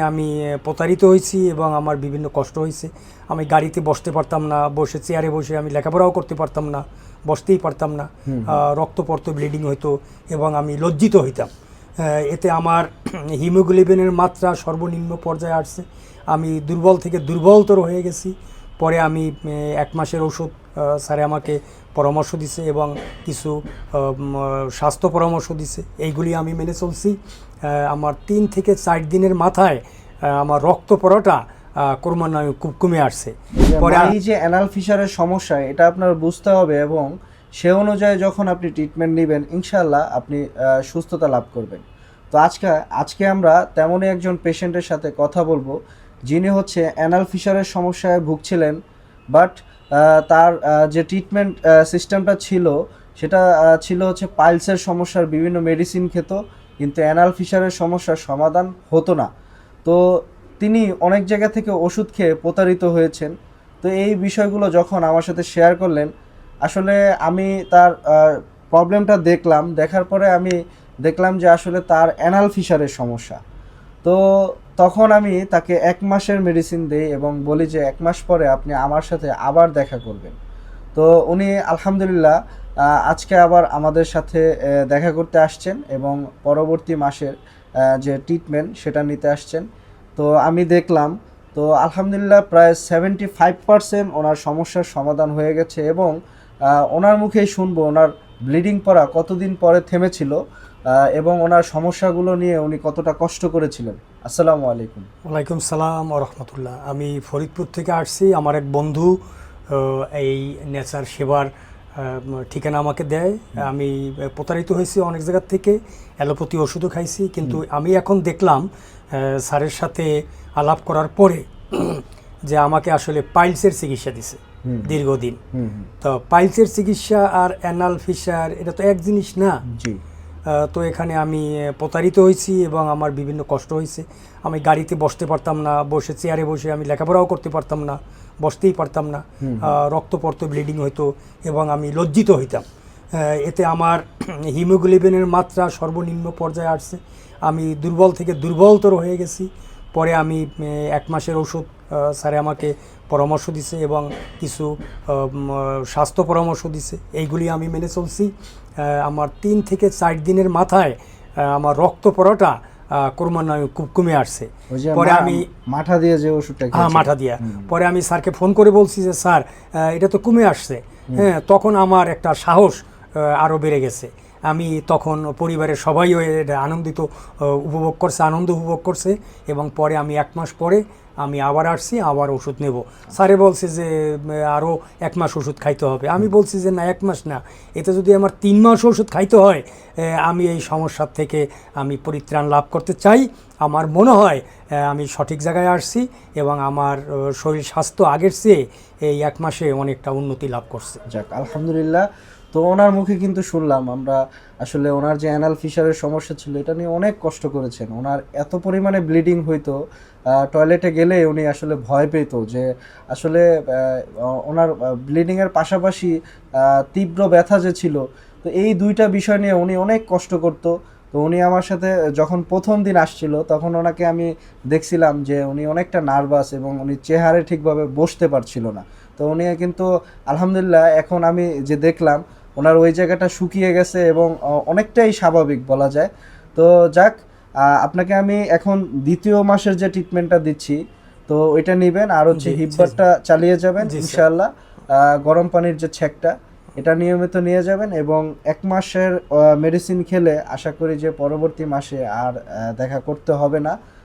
আমি প্রতারিত হয়েছি এবং আমার বিভিন্ন কষ্ট হয়েছে। আমি গাড়িতে বসতে পারতাম না, বসে চেয়ারে বসে আমি লেখাপড়াও করতে পারতাম না, বসতেই পারতাম না। রক্ত পড়তো, ব্লিডিং হতো এবং আমি লজ্জিত হইতাম। এতে আমার হিমোগ্লোবিনের মাত্রা সর্বনিম্ন পর্যায়ে আসছে। আমি দুর্বল থেকে দুর্বলতর হয়ে গেছি। পরে আমি 1 মাসের ওষুধ স্যারে আমাকে পরামর্শ দিছে এবং কিছু স্বাস্থ্য পরামর্শ দিছে, এইগুলি আমি মেনে চলছি। আমার 3 থেকে 4 দিনের মাথায় আমার রক্ত পড়াটা ক্রমান্বয়ে খুব কমে আসছে। পরে এই যে অ্যানাল ফিশারের সমস্যা, এটা আপনার বুঝতে হবে এবং সে অনুযায়ী যখন আপনি ট্রিটমেন্ট নেবেন ইনশাআল্লাহ আপনি সুস্থতা লাভ করবেন। তো আজকে আমরা তেমনই একজন পেশেন্টের সাথে কথা বলবো যিনি হচ্ছে অ্যানাল ফিশারের সমস্যায় ভুগছিলেন, বাট তার যে ট্রিটমেন্ট সিস্টেমটা ছিল সেটা ছিল হচ্ছে পাইলসের সমস্যার বিভিন্ন মেডিসিন খেত, কিন্তু অ্যানাল ফিশারের সমস্যার সমাধান হতো না। তো তিনি অনেক জায়গা থেকে ওষুধ খেয়ে প্রতারিত হয়েছেন। তো এই বিষয়গুলো যখন আমার সাথে শেয়ার করলেন, আসলে আমি তার প্রবলেমটা দেখার পরে আমি দেখলাম যে আসলে তার অ্যানাল ফিশারের সমস্যা। তো তখন আমি তাকে 1 মাসের মেডিসিন দেই এবং বলি যে 1 মাস পরে আপনি আমার সাথে আবার দেখা করবেন। তো উনি আলহামদুলিল্লাহ আজকে আবার আমাদের সাথে দেখা করতে আসছেন এবং পরবর্তী মাসের যে ট্রিটমেন্ট সেটা নিতে আসছেন। তো আমি দেখলাম, তো আলহামদুলিল্লাহ প্রায় 75% ওনার সমস্যার সমাধান হয়ে গেছে এবং ওনার মুখেই শুনবো ওনার ব্লিডিং পড়া কতদিন পরে থেমেছিল এবং ওনার সমস্যাগুলো নিয়ে উনি কতটা কষ্ট করেছিলেন। আসসালামু আলাইকুম। ওয়ালাইকুম সালাম ও রহমতুল্লাহ। আমি ফরিদপুর থেকে আসছি। আমার এক বন্ধু এই নেচার সেবার ঠিকানা আমাকে দেয়। আমি প্রতারিত হয়েছি অনেক জায়গার থেকে, অ্যালোপ্যাথি ওষুধও খাইছি, কিন্তু আমি এখন দেখলাম স্যারের সাথে আলাপ করার পরে যে আমাকে আসলে পাইলসের চিকিৎসা দিছে দীর্ঘদিন। তো পাইলসের চিকিৎসা আর অ্যানাল ফিশার এটা তো এক জিনিস না। জি। তো এখানে আমি প্রতারিত হয়েছি এবং আমার বিভিন্ন কষ্ট হয়েছে। আমি গাড়িতে বসতে পারতাম না, বসে চেয়ারে বসে আমি লেখাপড়াও করতে পারতাম না, বসতেই পারতাম না। রক্ত পড়তো, ব্লিডিং হতো এবং আমি লজ্জিত হইতাম। এতে আমার হিমোগ্লোবিনের মাত্রা সর্বনিম্ন পর্যায়ে আসছে। আমি দুর্বল থেকে দুর্বলতর হয়ে গেছি। পরে আমি 1 মাসের ওষুধ স্যারে আমাকে পরামর্শ দিছে এবং কিছু স্বাস্থ্য পরামর্শ দিছে, এইগুলি আমি মেনে চলছি। আমার 3 থেকে 4 দিনের মাথায় আমার রক্ত পড়াটা ক্রমান্বয়ে খুব কমে আসছে। পরে আমি মাঠা দিয়ে যে ওষুধটা মাঠা দিয়া পরে আমি স্যারকে ফোন করে বলছি যে স্যার এটা তো কমে আসছে। হ্যাঁ, তখন আমার একটা সাহস আরও বেড়ে গেছে। আমি তখন পরিবারের সবাই এটা আনন্দ উপভোগ করছে এবং পরে আমি 1 মাস পরে আমি আবার আসছি, আবার ওষুধ নেব। স্যারে বলছে যে আরও 1 মাস ওষুধ খাইতে হবে। আমি বলছি যে না, 1 মাস না, এতে যদি আমার 3 মাস ওষুধ খাইতে হয়, আমি এই সমস্যার থেকে আমি পরিত্রাণ লাভ করতে চাই। আমার মনে হয় আমি সঠিক জায়গায় আসছি এবং আমার শরীর স্বাস্থ্য আগের চেয়ে এই 1 মাসে অনেকটা উন্নতি লাভ করছে। যাক, আলহামদুলিল্লাহ। তো ওনার মুখে কিন্তু শুনলাম আমরা আসলে ওনার যে অ্যানাল ফিশারের সমস্যা ছিল এটা নিয়ে অনেক কষ্ট করেছেন। ওনার এত পরিমাণে ব্লিডিং হইতো, টয়লেটে গেলে উনি আসলে ভয় পেত যে আসলে ওনার ব্লিডিংয়ের পাশাপাশি তীব্র ব্যথা যে ছিল, তো এই দুইটা বিষয় নিয়ে উনি অনেক কষ্ট করতো। তো উনি আমার সাথে যখন প্রথম দিন আসছিল তখন ওনাকে আমি দেখছিলাম যে উনি অনেকটা নার্ভাস এবং উনি চেহারে ঠিকভাবে বসতে পারছিল না। তো উনি কিন্তু আলহামদুলিল্লাহ এখন আমি যে দেখলাম ওনার ওই জায়গাটা শুকিয়ে গেছে এবং অনেকটাই স্বাভাবিক বলা যায়। তো যাক, আপনাকে আমি এখন 2য় মাসের যে ট্রিটমেন্টটা দিচ্ছি তো ওইটা নেবেন আর হচ্ছে হিপবারটা চালিয়ে যাবেন ইনশাআল্লাহ। গরম পানির যে ছ্যাঁকটা এটা নিয়মিত নিয়ে যাবেন এবং 1 মাসের মেডিসিন খেলে আশা করি যে পরবর্তী মাসে আর দেখা করতে হবে না।